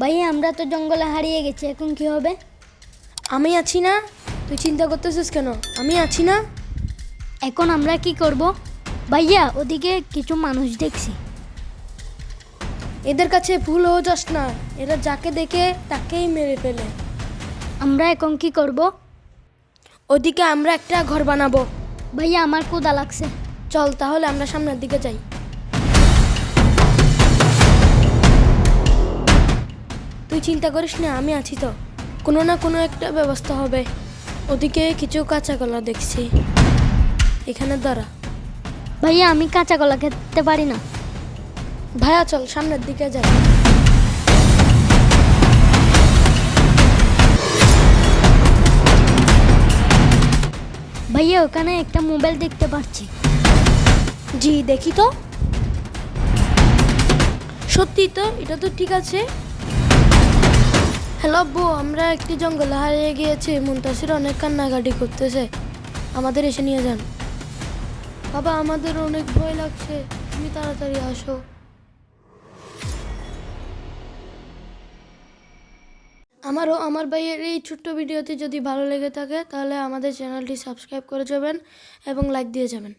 ভাইয়া আমরা তো জঙ্গলে হারিয়ে গেছি, এখন কি হবে? আমি আছি না, তুই চিন্তা করতেছিস কেন? আমি আছি না। এখন আমরা কি করব? ভাইয়া ওদিকে কিছু মানুষ দেখছি। এদের কাছে ভুল হয়ে যাস না, এরা যাকে দেখে তাকেই মেরে ফেলে। আমরা এখন কি করব? ওদিকে আমরা একটা ঘর বানাবো। ভাইয়া আমার ক্ষুধা লাগছে। চল তাহলে আমরা সামনের দিকে যাই। তুই চিন্তা করিস না, আমি আছি তো, কোনো না কোনো একটা ব্যবস্থা হবে। ওদিকে কিছু কাঁচা কলা দেখছি, এখানে দাঁড়া। ভাইয়া আমি কাঁচা কলা খেতে পারি না। ভাইয়া চল সামনের দিকে যাই। ভাইয়া ওখানে একটা মোবাইল দেখতে পাচ্ছি। জি দেখি তো, সত্যি তো, এটা তো ঠিক আছে। হ্যালো আব্বু, আমরা একটি জঙ্গলে হারিয়ে গিয়েছি। মুনতাসির অনেক কান্নাকাটি করতেছে, আমাদের এসে নিয়ে যান। বাবা আমাদের অনেক ভয় লাগছে, তুমি তাড়াতাড়ি আসো। আমারও আমার ভাইয়ের এই ছোট্ট ভিডিওটি যদি ভালো লেগে থাকে তাহলে আমাদের চ্যানেলটি সাবস্ক্রাইব করে যাবেন এবং লাইক দিয়ে যাবেন।